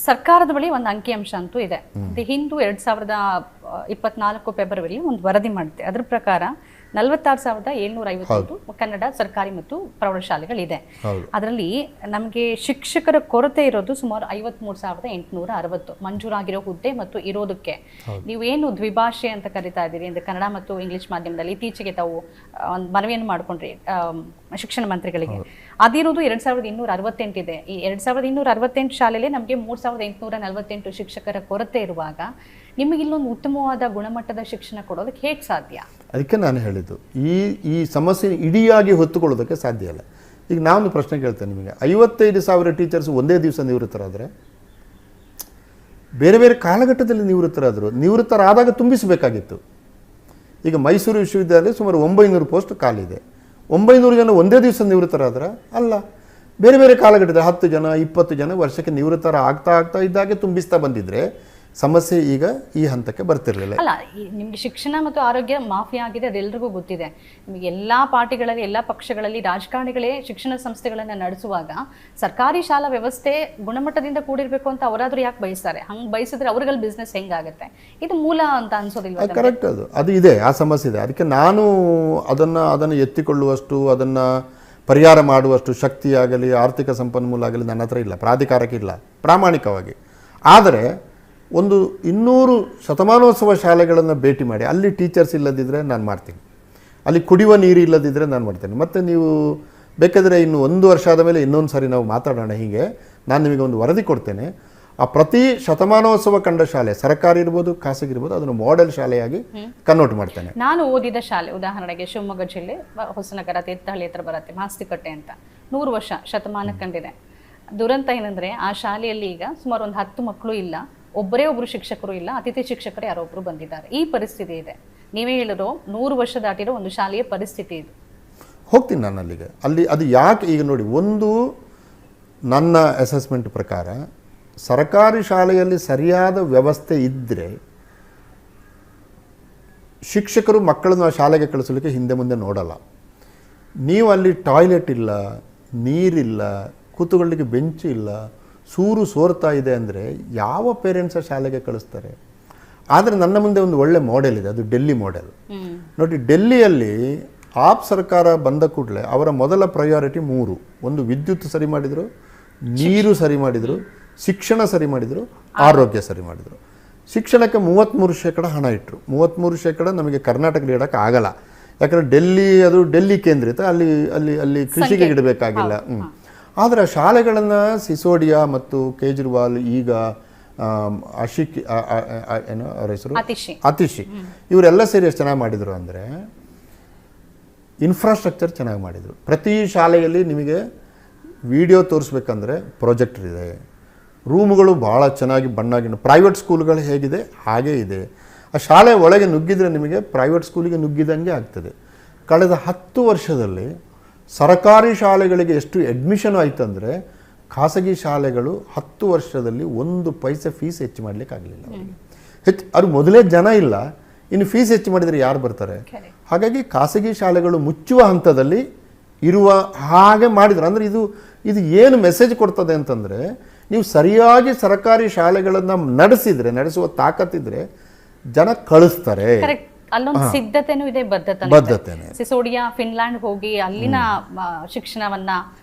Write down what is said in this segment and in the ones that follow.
ಸರ್ಕಾರದ ಬಳಿ ಒಂದು ಅಂಕಿಅಂಶ ಅಂತೂ ಇದೆ. ಹಿಂದೂ 2024 ಫೆಬ್ರವರಿ ಒಂದು ವರದಿ ಮಾಡುತ್ತೆ. ಅದ್ರ ಪ್ರಕಾರ 46,750 ಕನ್ನಡ ಸರ್ಕಾರಿ ಮತ್ತು ಪ್ರೌಢಶಾಲೆಗಳಿದೆ. ಅದರಲ್ಲಿ ನಮಗೆ ಶಿಕ್ಷಕರ ಕೊರತೆ ಇರೋದು ಸುಮಾರು 53,860 ಮಂಜೂರಾಗಿರೋ ಹುದ್ದೆ ಮತ್ತು ಇರೋದಕ್ಕೆ ನೀವೇನು ದ್ವಿಭಾಷೆ ಅಂತ ಕರಿತಾ ಇದ್ದೀರಿ ಅಂದ್ರೆ ಕನ್ನಡ ಮತ್ತು ಇಂಗ್ಲಿಷ್ ಮಾಧ್ಯಮದಲ್ಲಿ ಇತ್ತೀಚೆಗೆ ತಾವು ಒಂದು ಮನವಿಯನ್ನು ಮಾಡ್ಕೊಂಡ್ರಿ ಶಿಕ್ಷಣ ಮಂತ್ರಿಗಳಿಗೆ. ಅದಿರೋದು 2,268 ಇದೆ. ಈ 2,268 ಶಾಲೆಯಲ್ಲಿ ನಮಗೆ 3,848 ಶಿಕ್ಷಕರ ಕೊರತೆ ಇರುವಾಗ ನಿಮಗೆ ಇಲ್ಲೊಂದು ಉತ್ತಮವಾದ ಗುಣಮಟ್ಟದ ಶಿಕ್ಷಣ ಕೊಡೋದಕ್ಕೆ ಹೇಗೆ ಸಾಧ್ಯ? ಅದಕ್ಕೆ ನಾನು ಹೇಳಿದ್ದು ಈ ಸಮಸ್ಯೆ ಇಡಿಯಾಗಿ ಹೊತ್ತುಕೊಳ್ಳೋದಕ್ಕೆ ಸಾಧ್ಯ ಇಲ್ಲ. ಈಗ ನಾವೊಂದು ಪ್ರಶ್ನೆ ಕೇಳ್ತೇನೆ ನಿಮಗೆ, 55,000 ಟೀಚರ್ಸ್ ಒಂದೇ ದಿವಸ ನಿವೃತ್ತರಾದರೆ, ಬೇರೆ ಬೇರೆ ಕಾಲಘಟ್ಟದಲ್ಲಿ ನಿವೃತ್ತರಾದಾಗ ತುಂಬಿಸಬೇಕಾಗಿತ್ತು. ಈಗ ಮೈಸೂರು ವಿಶ್ವವಿದ್ಯಾಲಯ ಸುಮಾರು 900 ಪೋಸ್ಟ್ ಖಾಲಿದೆ. 900 ಜನ ಒಂದೇ ದಿವಸ ನಿವೃತ್ತರಾದ್ರೆ ಅಲ್ಲ, ಬೇರೆ ಬೇರೆ ಕಾಲಘಟ್ಟದಲ್ಲಿ 10 ಜನ 20 ಜನ ವರ್ಷಕ್ಕೆ ನಿವೃತ್ತರ ಆಗ್ತಾ ಇದ್ದಾಗೆ ತುಂಬಿಸ್ತಾ ಬಂದಿದ್ರೆ ಸಮಸ್ಯೆ ಈಗ ಈ ಹಂತಕ್ಕೆ ಬರ್ತಿರ್ಲಿಲ್ಲ. ಅಲ್ಲ, ನಿಮ್ಗೆ ಶಿಕ್ಷಣ ಮತ್ತು ಆರೋಗ್ಯ ಮಾಫಿಯಾ ಆಗಿದೆ, ಅದೆಲ್ಲರಿಗೂ ಗೊತ್ತಿದೆ. ನಿಮಗೆ ಎಲ್ಲಾ ಪಾರ್ಟಿಗಳಲ್ಲಿ ಎಲ್ಲಾ ಪಕ್ಷಗಳಲ್ಲಿ ರಾಜಕಾರಣಿಗಳೇ ಶಿಕ್ಷಣ ಸಂಸ್ಥೆಗಳನ್ನ ನಡೆಸುವಾಗ ಸರ್ಕಾರಿ ಶಾಲಾ ವ್ಯವಸ್ಥೆ ಗುಣಮಟ್ಟದಿಂದ ಕೂಡಿರ್ಬೇಕು ಅಂತ ಅವರಾದ್ರೂ ಯಾಕೆ ಬಯಸ್ತಾರೆ? ಹಂಗೆ ಬಯಸಿದ್ರೆ ಅವ್ರಿಗಲ್ಲಿ ಬಿಸ್ನೆಸ್ ಹೆಂಗಾಗತ್ತೆ? ಇದು ಮೂಲ ಅಂತ ಅನ್ಸೋದಿಲ್ವಾ? ಕರೆಕ್ಟ್, ಅದು ಇದೆ, ಆ ಸಮಸ್ಯೆ ಇದೆ. ಅದಕ್ಕೆ ನಾನು ಅದನ್ನು ಎತ್ತಿಕೊಳ್ಳುವಷ್ಟು, ಅದನ್ನು ಪರಿಹಾರ ಮಾಡುವಷ್ಟು ಶಕ್ತಿಯಾಗಲಿ ಆರ್ಥಿಕ ಸಂಪನ್ಮೂಲ ಆಗಲಿ ನನ್ನ ಹತ್ರ ಇಲ್ಲ, ಪ್ರಾಧಿಕಾರಕ್ಕಿಲ್ಲ ಪ್ರಾಮಾಣಿಕವಾಗಿ. ಆದರೆ ಒಂದು 200 ಶತಮಾನೋತ್ಸವ ಶಾಲೆಗಳನ್ನು ಭೇಟಿ ಮಾಡಿ ಅಲ್ಲಿ ಟೀಚರ್ಸ್ ಇಲ್ಲದಿದ್ದರೆ ನಾನು ಮಾಡ್ತೀನಿ, ಅಲ್ಲಿ ಕುಡಿಯುವ ನೀರು ಇಲ್ಲದಿದ್ದರೆ ನಾನು ಮಾಡ್ತೇನೆ. ಮತ್ತು ನೀವು ಬೇಕಾದರೆ ಇನ್ನು 1 ವರ್ಷ ಆದ ಮೇಲೆ ಇನ್ನೊಂದು ಸಾರಿ ನಾವು ಮಾತಾಡೋಣ. ಹೀಗೆ ನಾನು ನಿಮಗೆ ಒಂದು ವರದಿ ಕೊಡ್ತೇನೆ. ಆ ಪ್ರತಿ ಶತಮಾನೋತ್ಸವ ಕಂಡ ಶಾಲೆ ಸರ್ಕಾರಿ ಇರ್ಬೋದು ಖಾಸಗಿ ಇರ್ಬೋದು ಅದನ್ನು ಮಾಡೆಲ್ ಶಾಲೆಯಾಗಿ ಕನ್ವರ್ಟ್ ಮಾಡ್ತೇನೆ. ನಾನು ಓದಿದ ಶಾಲೆ ಉದಾಹರಣೆಗೆ ಶಿವಮೊಗ್ಗ ಜಿಲ್ಲೆ ಹೊಸನಗರ ತೀರ್ಥಹಳ್ಳಿ ಹತ್ರ ಬರುತ್ತೆ, ಮಾಸ್ತಿಕಟ್ಟೆ ಅಂತ, 100 ವರ್ಷ ಶತಮಾನ ಕಂಡಿದೆ. ದುರಂತ ಏನಂದರೆ ಆ ಶಾಲೆಯಲ್ಲಿ ಈಗ ಸುಮಾರು ಒಂದು 10 ಮಕ್ಕಳು ಇಲ್ಲ, ಒಬ್ಬರು ಶಿಕ್ಷಕರು ಇಲ್ಲ, ಅತಿಥಿ ಶಿಕ್ಷಕರು ಯಾರೊಬ್ಬರು ಬಂದಿದ್ದಾರೆ. ಈ ಪರಿಸ್ಥಿತಿ ಇದೆ. ನೀವೇ ಹೇಳಿರೋ 100 ವರ್ಷ ದಾಟಿರೋ ಒಂದು ಶಾಲೆಯ ಪರಿಸ್ಥಿತಿ ಇದು. ಹೋಗ್ತೀನಿ ನಾನು ಅಲ್ಲಿಗೆ. ಅದು ಯಾಕೆ ಈಗ ನೋಡಿ, ಒಂದು ನನ್ನ ಅಸೆಸ್ಮೆಂಟ್ ಪ್ರಕಾರ ಸರ್ಕಾರಿ ಶಾಲೆಯಲ್ಲಿ ಸರಿಯಾದ ವ್ಯವಸ್ಥೆ ಇದ್ದರೆ ಶಿಕ್ಷಕರು ಮಕ್ಕಳನ್ನು ಆ ಶಾಲೆಗೆ ಕಳಿಸಲಿಕ್ಕೆ ಹಿಂದೆ ಮುಂದೆ ನೋಡಲ್ಲ. ನೀವು ಅಲ್ಲಿ ಟಾಯ್ಲೆಟ್ ಇಲ್ಲ, ನೀರಿಲ್ಲ, ಕೂತುಕೊಳ್ಳಲಿಕ್ಕೆ ಬೆಂಚು ಇಲ್ಲ, ಸೋರ್ತಾ ಇದೆ ಅಂದರೆ ಯಾವ ಪೇರೆಂಟ್ಸ್ ಶಾಲೆಗೆ ಕಳಿಸ್ತಾರೆ? ಆದರೆ ನನ್ನ ಮುಂದೆ ಒಂದು ಒಳ್ಳೆ ಮಾಡೆಲ್ ಇದೆ, ಅದು ಡೆಲ್ಲಿ ಮಾಡೆಲ್. ನೋಡಿ, ಡೆಲ್ಲಿಯಲ್ಲಿ ಆಪ್ ಸರ್ಕಾರ ಬಂದ ಕೂಡಲೇ ಅವರ ಮೊದಲ ಪ್ರಯಾರಿಟಿ 3: ಒಂದು ವಿದ್ಯುತ್ ಸರಿ ಮಾಡಿದರು, ನೀರು ಸರಿ ಮಾಡಿದರು, ಶಿಕ್ಷಣ ಸರಿ ಮಾಡಿದರು, ಆರೋಗ್ಯ ಸರಿ ಮಾಡಿದರು. ಶಿಕ್ಷಣಕ್ಕೆ 33% ಹಣ ಇಟ್ಟರು. 33% ನಮಗೆ ಕರ್ನಾಟಕದಲ್ಲಿ ಇಡೋಕ್ಕೆ ಆಗಲ್ಲ, ಯಾಕಂದರೆ ಡೆಲ್ಲಿ ಕೇಂದ್ರಿತ, ಅಲ್ಲಿ ಕೃಷಿಗೆ ಇಡಬೇಕಾಗಿಲ್ಲ. ಆದರೆ ಶಾಲೆಗಳನ್ನು ಸಿಸೋಡಿಯಾ ಮತ್ತು ಕೇಜ್ರಿವಾಲ್, ಈಗ ಅಶಿಕ್ ಏನೋ ಅವ್ರ ಹೆಸರು ಅತಿಶಿ, ಇವರೆಲ್ಲ ಸೇರಿ ಎಷ್ಟು ಚೆನ್ನಾಗಿ ಮಾಡಿದರು ಅಂದರೆ ಇನ್ಫ್ರಾಸ್ಟ್ರಕ್ಚರ್ ಚೆನ್ನಾಗಿ ಮಾಡಿದರು. ಪ್ರತಿ ಶಾಲೆಯಲ್ಲಿ ನಿಮಗೆ ವಿಡಿಯೋ ತೋರಿಸ್ಬೇಕಂದ್ರೆ ಪ್ರೊಜೆಕ್ಟರ್ ಇದೆ, ರೂಮ್ಗಳು ಭಾಳ ಚೆನ್ನಾಗಿ ಬಣ್ಣಾಗಿ, ಪ್ರೈವೇಟ್ ಸ್ಕೂಲ್ಗಳು ಹೇಗಿದೆ ಹಾಗೇ ಇದೆ. ಆ ಶಾಲೆ ಒಳಗೆ ನುಗ್ಗಿದರೆ ನಿಮಗೆ ಪ್ರೈವೇಟ್ ಸ್ಕೂಲಿಗೆ ನುಗ್ಗಿದಂಗೆ ಆಗ್ತದೆ. ಕಳೆದ 10 ವರ್ಷದಲ್ಲಿ ಸರ್ಕಾರಿ ಶಾಲೆಗಳಿಗೆ ಎಷ್ಟು ಅಡ್ಮಿಷನ್ ಆಯಿತು ಅಂದರೆ ಖಾಸಗಿ ಶಾಲೆಗಳು 10 ವರ್ಷದಲ್ಲಿ 1 ಪೈಸೆ ಫೀಸ್ ಹೆಚ್ಚು ಮಾಡಲಿಕ್ಕಾಗಲಿಲ್ಲ. ಅವ್ರು ಮೊದಲೇ ಜನ ಇಲ್ಲ, ಇನ್ನು ಫೀಸ್ ಹೆಚ್ಚು ಮಾಡಿದರೆ ಯಾರು ಬರ್ತಾರೆ? ಹಾಗಾಗಿ ಖಾಸಗಿ ಶಾಲೆಗಳು ಮುಚ್ಚುವ ಹಂತದಲ್ಲಿ ಇರುವ ಹಾಗೆ ಮಾಡಿದ್ರು. ಅಂದರೆ ಇದು ಏನು ಮೆಸೇಜ್ ಕೊಡ್ತದೆ ಅಂತಂದರೆ, ನೀವು ಸರಿಯಾಗಿ ಸರ್ಕಾರಿ ಶಾಲೆಗಳನ್ನು ನಡೆಸುವ ತಾಕತ್ತಿದ್ರೆ ಜನ ಕಳಿಸ್ತಾರೆ. ಅಲ್ಲೊಂದು ಸಿದ್ಧತೆನೂ ಇದೆ, ಬದ್ಧತೆ. ಸಿಸೋಡಿಯಾ ಫಿನ್ಲ್ಯಾಂಡ್ ಹೋಗಿ ಅಲ್ಲಿನ ಶಿಕ್ಷಣವನ್ನ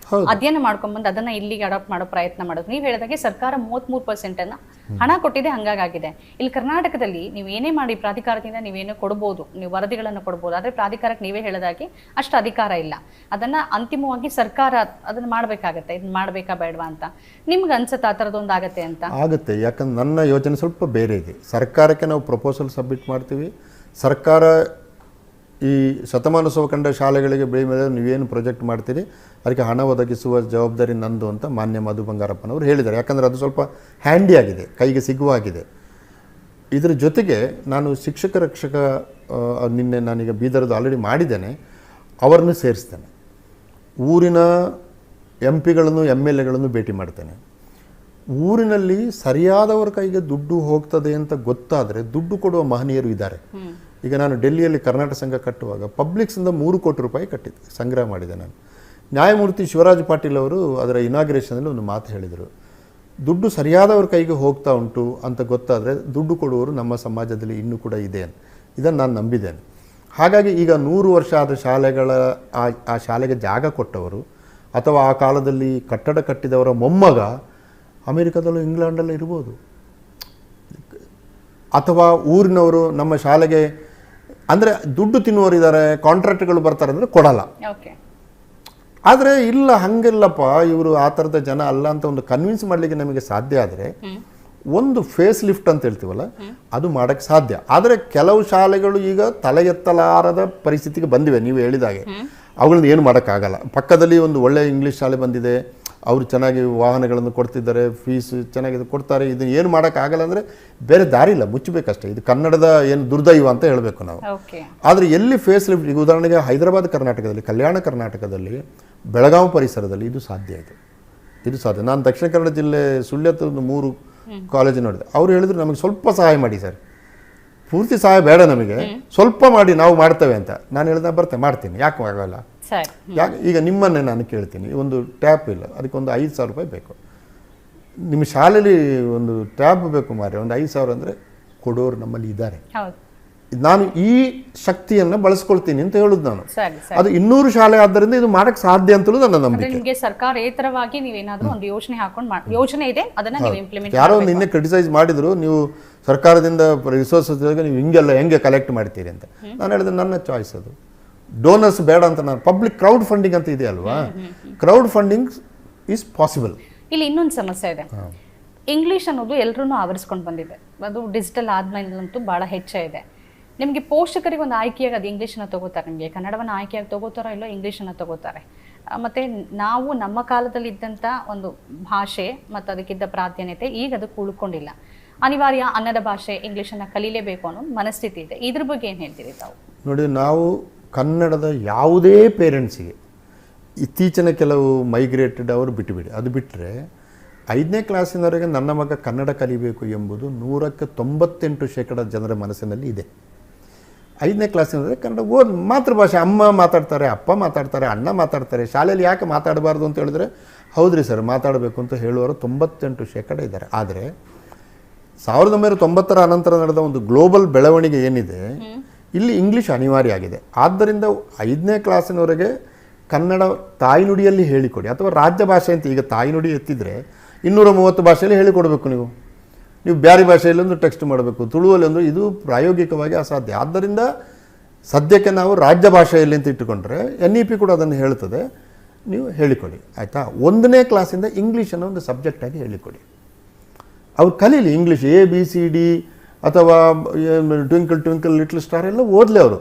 ಅಧ್ಯಯನ ಮಾಡ್ಕೊಂಡ್ಬಂದು ಅದನ್ನ ಇಲ್ಲಿಗೆ ಅಡಾಪ್ಟ್ ಮಾಡೋ ಪ್ರಯತ್ನ ಮಾಡೋದು. ನೀವು ಹೇಳಿದಾಗೆ ಸರ್ಕಾರ 33% ಹಣ ಕೊಟ್ಟಿದೆ, ಹಂಗಾಗಿದೆ. ಇಲ್ಲಿ ಕರ್ನಾಟಕದಲ್ಲಿ ನೀವು ಏನೇ ಮಾಡಿ ಪ್ರಾಧಿಕಾರದಿಂದ ನೀವೇನೋ ಕೊಡ್ಬೋದು, ನೀವು ವರದಿಗಳನ್ನು ಕೊಡ್ಬೋದು, ಆದರೆ ಪ್ರಾಧಿಕಾರಕ್ಕೆ ನೀವೇ ಹೇಳಿದಾಗೆ ಅಷ್ಟು ಅಧಿಕಾರ ಇಲ್ಲ. ಅದನ್ನ ಅಂತಿಮವಾಗಿ ಸರ್ಕಾರ ಅದನ್ನ ಮಾಡ್ಬೇಕಾಗತ್ತೆ. ಇದನ್ನ ಮಾಡ್ಬೇಕಾ ಬೇಡವಾ ಅಂತ ನಿಮ್ಗೆ ಅನ್ಸುತ್ತೆ? ಆ ಥರದೊಂದು ಆಗತ್ತೆ ಅಂತ? ಆಗುತ್ತೆ, ಯಾಕಂದ್ರೆ ನನ್ನ ಯೋಚನೆ ಸ್ವಲ್ಪ ಬೇರೆ ಇದೆ. ಸರ್ಕಾರಕ್ಕೆ ನಾವು ಪ್ರಪೋಸಲ್ ಸಬ್ಮಿಟ್ ಮಾಡ್ತೀವಿ, ಸರ್ಕಾರ ಈ ಶತಮಾನೋತ್ಸವ ಕಂಡ ಶಾಲೆಗಳಿಗೆ ಬೆಳೆ ಮೇಲೆ ನೀವೇನು ಪ್ರಾಜೆಕ್ಟ್ ಮಾಡ್ತೀರಿ ಅದಕ್ಕೆ ಹಣ ಒದಗಿಸುವ ಜವಾಬ್ದಾರಿ ನಂದು ಅಂತ ಮಾನ್ಯ ಮಧು ಬಂಗಾರಪ್ಪನವರು ಹೇಳಿದ್ದಾರೆ. ಯಾಕಂದರೆ ಅದು ಸ್ವಲ್ಪ ಹ್ಯಾಂಡಿ ಆಗಿದೆ, ಕೈಗೆ ಸಿಗುವಾಗಿದೆ. ಇದರ ಜೊತೆಗೆ ನಾನು ಶಿಕ್ಷಕ ರಕ್ಷಕ ನಿನ್ನೆ ನಾನೀಗ ಬೀದರ್ದು ಆಲ್ರೆಡಿ ಮಾಡಿದ್ದೇನೆ, ಅವರನ್ನು ಸೇರಿಸ್ತೇನೆ. ಊರಿನ MP ಗಳನ್ನು MLAಗಳನ್ನು ಭೇಟಿ ಮಾಡ್ತೇನೆ. ಊರಿನಲ್ಲಿ ಸರಿಯಾದವರ ಕೈಗೆ ದುಡ್ಡು ಹೋಗ್ತದೆ ಅಂತ ಗೊತ್ತಾದರೆ ದುಡ್ಡು ಕೊಡುವ ಮಹನೀಯರು ಇದ್ದಾರೆ. ಈಗ ನಾನು ಡೆಲ್ಲಿಯಲ್ಲಿ ಕರ್ನಾಟಕ ಸಂಘ ಕಟ್ಟುವಾಗ ಪಬ್ಲಿಕ್ಸಿಂದ 3 ಕೋಟಿ ರೂಪಾಯಿ ಕಟ್ಟಿದ್ದೆ, ಸಂಗ್ರಹ ಮಾಡಿದೆ ನಾನು. ನ್ಯಾಯಮೂರ್ತಿ ಶಿವರಾಜ್ ಪಾಟೀಲ್ ಅವರು ಅದರ ಇನಾಗ್ರೇಷನಲ್ಲಿ ಒಂದು ಮಾತು ಹೇಳಿದರು, ದುಡ್ಡು ಸರಿಯಾದವ್ರ ಕೈಗೆ ಹೋಗ್ತಾ ಉಂಟು ಅಂತ ಗೊತ್ತಾದರೆ ದುಡ್ಡು ಕೊಡುವವರು ನಮ್ಮ ಸಮಾಜದಲ್ಲಿ ಇನ್ನೂ ಕೂಡ ಇದೆ. ಇದನ್ನು ನಾನು ನಂಬಿದ್ದೇನೆ. ಹಾಗಾಗಿ ಈಗ 100 ವರ್ಷ ಆದ ಶಾಲೆಗಳ ಆ ಶಾಲೆಗೆ ಜಾಗ ಕೊಟ್ಟವರು ಅಥವಾ ಆ ಕಾಲದಲ್ಲಿ ಕಟ್ಟಡ ಕಟ್ಟಿದವರ ಮೊಮ್ಮಗ ಅಮೇರಿಕಾದಲ್ಲೂ ಇಂಗ್ಲೆಂಡಲ್ಲೂ ಇರ್ಬೋದು. ಅಥವಾ ಊರಿನವರು ನಮ್ಮ ಶಾಲೆಗೆ ಅಂದರೆ ದುಡ್ಡು ತಿನ್ನುವರಿದ್ದಾರೆ, ಕಾಂಟ್ರಾಕ್ಟ್ಗಳು ಬರ್ತಾರೆ ಅಂದರೆ ಕೊಡಲ್ಲ. ಆದರೆ ಇಲ್ಲ ಹಂಗಿಲ್ಲಪ್ಪ ಇವರು ಆ ಥರದ ಜನ ಅಲ್ಲ ಅಂತ ಒಂದು ಕನ್ವಿನ್ಸ್ ಮಾಡಲಿಕ್ಕೆ ನಮಗೆ ಸಾಧ್ಯ ಆದರೆ ಒಂದು ಫೇಸ್ ಲಿಫ್ಟ್ ಅಂತ ಹೇಳ್ತೀವಲ್ಲ ಅದು ಮಾಡೋಕ್ಕೆ ಸಾಧ್ಯ. ಆದರೆ ಕೆಲವು ಶಾಲೆಗಳು ಈಗ ತಲೆ ಎತ್ತಲಾರದ ಪರಿಸ್ಥಿತಿಗೆ ಬಂದಿವೆ. ನೀವು ಹೇಳಿದಾಗೆ ಅವುಗಳನ್ನ ಏನು ಮಾಡೋಕ್ಕಾಗಲ್ಲ. ಪಕ್ಕದಲ್ಲಿ ಒಂದು ಒಳ್ಳೆಯ ಇಂಗ್ಲೀಷ್ ಶಾಲೆ ಬಂದಿದೆ, ಅವರು ಚೆನ್ನಾಗಿ ವಾಹನಗಳನ್ನು ಕೊಡ್ತಿದ್ದಾರೆ, ಫೀಸ್ ಚೆನ್ನಾಗಿ ಕೊಡ್ತಾರೆ. ಇದನ್ನು ಏನು ಮಾಡೋಕ್ಕಾಗಲ್ಲ ಅಂದರೆ ಬೇರೆ ದಾರಿ ಇಲ್ಲ, ಮುಚ್ಚಬೇಕಷ್ಟೇ. ಇದು ಕನ್ನಡದ ಏನು ದುರ್ದೈವ ಅಂತ ಹೇಳಬೇಕು ನಾವು. ಆದರೆ ಎಲ್ಲಿ ಫೇಸ್ ಲಿಫ್ಟ್, ಈಗ ಉದಾಹರಣೆಗೆ ಹೈದರಾಬಾದ್ ಕರ್ನಾಟಕದಲ್ಲಿ, ಕಲ್ಯಾಣ ಕರ್ನಾಟಕದಲ್ಲಿ, ಬೆಳಗಾವಿ ಪರಿಸರದಲ್ಲಿ ಇದು ಸಾಧ್ಯ ಇದೆ. ಇದು ಸಾಧ್ಯ. ನಾನು ದಕ್ಷಿಣ ಕನ್ನಡ ಜಿಲ್ಲೆ ಸುಳ್ಯದ 3 ಕಾಲೇಜು ನೋಡಿದೆ. ಅವರು ಹೇಳಿದ್ರು ನಮಗೆ ಸ್ವಲ್ಪ ಸಹಾಯ ಮಾಡಿ ಸರ್, ಪೂರ್ತಿ ಸಹಾಯ ಬೇಡ ನಮಗೆ, ಸ್ವಲ್ಪ ಮಾಡಿ ನಾವು ಮಾಡ್ತೇವೆ ಅಂತ. ನಾನು ಹೇಳಿದ ಮಾಡ್ತೀನಿ, ಯಾಕೆ ಆಗಲ್ಲ, ಯಾಕೆ. ಈಗ ನಿಮ್ಮನ್ನೇ ನಾನು ಕೇಳ್ತೀನಿ, ಒಂದು ಟ್ಯಾಪ್ ಇಲ್ಲ, ಅದಕ್ಕೊಂದು 5,000 ರೂಪಾಯಿ ಬೇಕು. ನಿಮ್ಮ ಶಾಲೆಯಲ್ಲಿ ಒಂದು ಟ್ಯಾಪ್ ಬೇಕು ಮಾರೆ, ಒಂದು 5,000 ಅಂದರೆ ಕೊಡೋರು ನಮ್ಮಲ್ಲಿ ಇದ್ದಾರೆ. ನಾನು ಈ ಶಕ್ತಿಯನ್ನು ಬಳಸ್ಕೊಳ್ತೀನಿ ಅಂತ ಹೇಳುದು ನಾನು. ಅದು 200 ಶಾಲೆ ಆದ್ದರಿಂದ ಇದು ಮಾಡಕ್ಕೆ ಸಾಧ್ಯ ಅಂತಲೂ ನನ್ನ ನಂಬಿಕೆ. ನಿಮಗೆ ಸರ್ಕಾರೇತರವಾಗಿ ನೀವೇನಾದ್ರೂ ಒಂದು ಯೋಜನೆ ಹಾಕೊಂಡು ಯೋಜನೆ ಇದೆ ಅದನ್ನ ನೀವು ಇಂಪ್ಲಿಮೆಂಟ್ ಯಾರೋ ನಿನ್ನೆ ಕ್ರಿಟಿಸೈಸ್ ಮಾಡಿದ್ರು, ನೀವು ಸರ್ಕಾರದಿಂದ ರಿಸೋರ್ಸಸ್ ನೀವು ಹಿಂಗೆಲ್ಲ ಹೆಂಗೆ ಕಲೆಕ್ಟ್ ಮಾಡ್ತೀರಿ ಅಂತ. ನಾನು ಹೇಳಿದೆ ನನ್ನ ಚಾಯ್ಸ್ ಅದು. ಡೋನರ್ಸ್ ಬೇಡ ಅಂತ ನಾನು ಪಬ್ಲಿಕ್ ಕ್ರೌಡ್ ಫಂಡಿಂಗ್ ಅಂತ ಇದೆ ಅಲ್ವಾ, ಕ್ರೌಡ್ ಫಂಡಿಂಗ್ ಈಸ್ ಪಾಸಿಬಲ್. ಇಲ್ಲಿ ಇನ್ನೊಂದು ಸಮಸ್ಯೆ ಇದೆ. ಇಂಗ್ಲಿಷ್ ಅನ್ನೋದು ಎಲ್ಲರೂ ಆವರಿಸ್ಕೊಂಡು ಬಂದಿದೆ. ಅದು ಡಿಜಿಟಲ್ ಆದ್ಮೇಲಂತೂ ಬಹಳ ಹೆಚ್ಚಿದೆ. ನಿಮಗೆ ಪೋಷಕರಿಗೆ ಒಂದು ಆಯ್ಕೆಯಾಗಿ ಅದು ಇಂಗ್ಲೀಷನ್ನು ತಗೋತಾರೆ, ನಿಮಗೆ ಕನ್ನಡವನ್ನು ಆಯ್ಕೆಯಾಗಿ ತಗೋತಾರೋ ಇಲ್ಲೋ ಇಂಗ್ಲೀಷನ್ನು ತಗೋತಾರೆ. ಮತ್ತು ನಾವು ನಮ್ಮ ಕಾಲದಲ್ಲಿ ಇದ್ದಂಥ ಒಂದು ಭಾಷೆ ಮತ್ತು ಅದಕ್ಕಿದ್ದ ಪ್ರಾಧಾನ್ಯತೆ ಈಗ ಅದಕ್ಕೆ ಉಳ್ಕೊಂಡಿಲ್ಲ. ಅನಿವಾರ್ಯ ಅನ್ನದ ಭಾಷೆ ಇಂಗ್ಲೀಷನ್ನು ಕಲೀಲೇಬೇಕು ಅನ್ನೋ ಮನಸ್ಥಿತಿ ಇದೆ. ಇದ್ರ ಬಗ್ಗೆ ಏನು ಹೇಳ್ತೀರಿ ತಾವು? ನೋಡಿ, ನಾವು ಕನ್ನಡದ ಯಾವುದೇ ಪೇರೆಂಟ್ಸಿಗೆ ಇತ್ತೀಚಿನ ಕೆಲವು ಮೈಗ್ರೇಟೆಡ್ ಅವರು ಬಿಟ್ಟುಬಿಡಿ, ಅದು ಬಿಟ್ಟರೆ 5ನೇ ಕ್ಲಾಸಿನವರೆಗೆ ನನ್ನ ಮಗ ಕನ್ನಡ ಕಲಿಬೇಕು ಎಂಬುದು 100ಕ್ಕೆ 98% ಜನರ ಮನಸ್ಸಿನಲ್ಲಿ ಇದೆ. 5ನೇ ಕ್ಲಾಸಿನವರೆಗೆ ಕನ್ನಡ ಮಾತೃಭಾಷೆ, ಅಮ್ಮ ಮಾತಾಡ್ತಾರೆ, ಅಪ್ಪ ಮಾತಾಡ್ತಾರೆ, ಅಣ್ಣ ಮಾತಾಡ್ತಾರೆ. ಶಾಲೆಯಲ್ಲಿ ಯಾಕೆ ಮಾತಾಡಬಾರ್ದು ಅಂತ ಹೇಳಿದ್ರೆ, ಹೌದ್ರಿ ಸರ್ ಮಾತಾಡಬೇಕು ಅಂತ ಹೇಳುವವರು 98% ಇದ್ದಾರೆ. ಆದರೆ 1990ರ ಅನಂತರ ನಡೆದ ಒಂದು ಗ್ಲೋಬಲ್ ಬೆಳವಣಿಗೆ ಏನಿದೆ, ಇಲ್ಲಿ ಇಂಗ್ಲೀಷ್ ಅನಿವಾರ್ಯ ಆಗಿದೆ. ಆದ್ದರಿಂದ 5ನೇ ಕ್ಲಾಸಿನವರೆಗೆ ಕನ್ನಡ ತಾಯ್ನುಡಿಯಲ್ಲಿ ಹೇಳಿಕೊಡಿ, ಅಥವಾ ರಾಜ್ಯ ಭಾಷೆ ಅಂತ. ಈಗ ತಾಯ್ನುಡಿ ಎತ್ತಿದರೆ 230 ಭಾಷೆಯಲ್ಲಿ ಹೇಳಿಕೊಡಬೇಕು. ನೀವು ಬೇರೆ ಭಾಷೆಯಲ್ಲಿ ಒಂದು ಟೆಕ್ಸ್ಟ್ ಮಾಡಬೇಕು, ತುಳುವಲ್ಲಿ ಒಂದು, ಇದು ಪ್ರಾಯೋಗಿಕವಾಗಿ ಅಸಾಧ್ಯ. ಆದ್ದರಿಂದ ಸದ್ಯಕ್ಕೆ ನಾವು ರಾಜ್ಯ ಭಾಷೆಯಲ್ಲಿ ಅಂತ ಇಟ್ಟುಕೊಂಡ್ರೆ NEP ಕೂಡ ಅದನ್ನು ಹೇಳ್ತದೆ, ನೀವು ಹೇಳಿಕೊಡಿ ಆಯಿತಾ. 1ನೇ ಕ್ಲಾಸಿಂದ ಇಂಗ್ಲೀಷನ್ನು ಒಂದು ಸಬ್ಜೆಕ್ಟಾಗಿ ಹೇಳಿಕೊಡಿ. ಅವ್ರು ಕಲೀಲಿ ಇಂಗ್ಲೀಷ್, ABCD ಅಥವಾ ಟ್ವಿಂಕಲ್ ಟ್ವಿಂಕಲ್ ಲಿಟ್ಲ್ ಸ್ಟಾರ್ ಎಲ್ಲ ಓದಲಿ ಅವರು.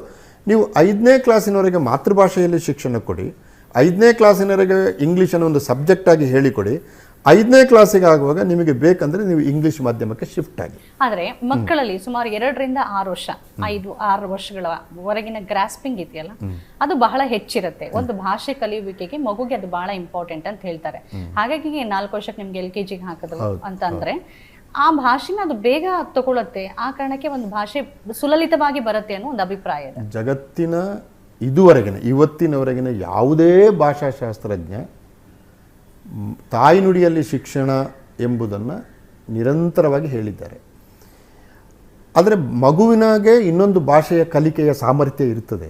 ನೀವು 5ನೇ ಕ್ಲಾಸಿನವರೆಗೆ ಮಾತೃಭಾಷೆಯಲ್ಲಿ ಶಿಕ್ಷಣ ಕೊಡಿ, 5ನೇ ಕ್ಲಾಸಿನವರೆಗೆ ಇಂಗ್ಲೀಷನ್ನು ಒಂದು ಸಬ್ಜೆಕ್ಟಾಗಿ ಹೇಳಿಕೊಡಿ. 5ನೇ ಕ್ಲಾಸಿಗೆ ಆಗುವಾಗ ನಿಮಗೆ ಬೇಕಂದ್ರೆ ನೀವು ಇಂಗ್ಲಿಷ್ ಮಾಧ್ಯಮಕ್ಕೆ ಶಿಫ್ಟ್ ಆಗಿ. ಆದರೆ ಮಕ್ಕಳಲ್ಲಿ ಸುಮಾರು 2 ರಿಂದ 6 ವರ್ಷ, 5-6 ವರ್ಷಗಳವರೆಗಿನ ಗ್ರಾಸ್ಪಿಂಗ್ ಇದೆಯಲ್ಲ, ಅದು ಬಹಳ ಹೆಚ್ಚಿರುತ್ತೆ. ಒಂದು ಭಾಷೆ ಕಲಿಯುವಿಕೆಗೆ ಮಗುಗೆ ಅದು ಬಹಳ ಇಂಪಾರ್ಟೆಂಟ್ ಅಂತ ಹೇಳ್ತಾರೆ. ಹಾಗಾಗಿ 4 ವರ್ಷಕ್ಕೆ ನಿಮ್ಗೆ LKGಗೆ ಹಾಕಿದ್ರು ಅಂತ ಅಂದ್ರೆ ಆ ಭಾಷೆನ ಅದು ಬೇಗ ತಗೊಳುತ್ತೆ. ಆ ಕಾರಣಕ್ಕೆ ಒಂದು ಭಾಷೆ ಸುಲಲಿತವಾಗಿ ಬರುತ್ತೆ ಅನ್ನೋ ಒಂದು ಅಭಿಪ್ರಾಯ ಇದೆ. ಜಗತ್ತಿನ ಇವತ್ತಿನವರೆಗಿನ ಯಾವುದೇ ಭಾಷಾಶಾಸ್ತ್ರಜ್ಞ ತಾಯ್ನುಡಿಯಲ್ಲಿ ಶಿಕ್ಷಣ ಎಂಬುದನ್ನು ನಿರಂತರವಾಗಿ ಹೇಳಿದ್ದಾರೆ. ಆದರೆ ಮಗುವಿನಾಗೆ ಇನ್ನೊಂದು ಭಾಷೆಯ ಕಲಿಕೆಯ ಸಾಮರ್ಥ್ಯ ಇರ್ತದೆ,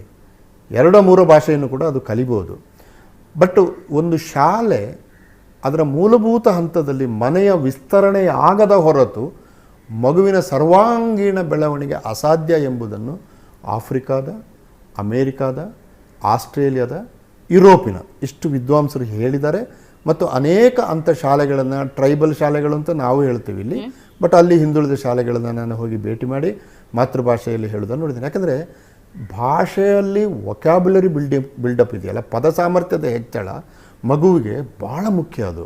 2-3 ಭಾಷೆಯನ್ನು ಕೂಡ ಅದು ಕಲಿಬೋದು. ಬಟ್ ಒಂದು ಶಾಲೆ ಅದರ ಮೂಲಭೂತ ಹಂತದಲ್ಲಿ ಮನೆಯ ವಿಸ್ತರಣೆ ಆಗದ ಹೊರತು ಮಗುವಿನ ಸರ್ವಾಂಗೀಣ ಬೆಳವಣಿಗೆ ಅಸಾಧ್ಯ ಎಂಬುದನ್ನು ಆಫ್ರಿಕಾದ, ಅಮೇರಿಕಾದ, ಆಸ್ಟ್ರೇಲಿಯಾದ, ಯುರೋಪಿನ ಇಷ್ಟು ವಿದ್ವಾಂಸರು ಹೇಳಿದ್ದಾರೆ. ಮತ್ತು ಅನೇಕ ಅಂಥ ಶಾಲೆಗಳನ್ನು, ಟ್ರೈಬಲ್ ಶಾಲೆಗಳು ಅಂತ ನಾವು ಹೇಳ್ತೀವಿ ಇಲ್ಲಿ, ಬಟ್ ಅಲ್ಲಿ ಹಿಂದುಳಿದ ಶಾಲೆಗಳನ್ನು ನಾನು ಹೋಗಿ ಭೇಟಿ ಮಾಡಿ ಮಾತೃಭಾಷೆಯಲ್ಲಿ ಹೇಳೋದನ್ನು ನೋಡಿದ್ದೀನಿ. ಯಾಕಂದರೆ ಭಾಷೆಯಲ್ಲಿ ವೊಕ್ಯಾಬ್ಯುಲರಿ ಬಿಲ್ಡಪ್ ಇದೆಯಲ್ಲ, ಪದ ಸಾಮರ್ಥ್ಯದ ಹೆಚ್ಚಳ ಮಗುವಿಗೆ ಭಾಳ ಮುಖ್ಯ. ಅದು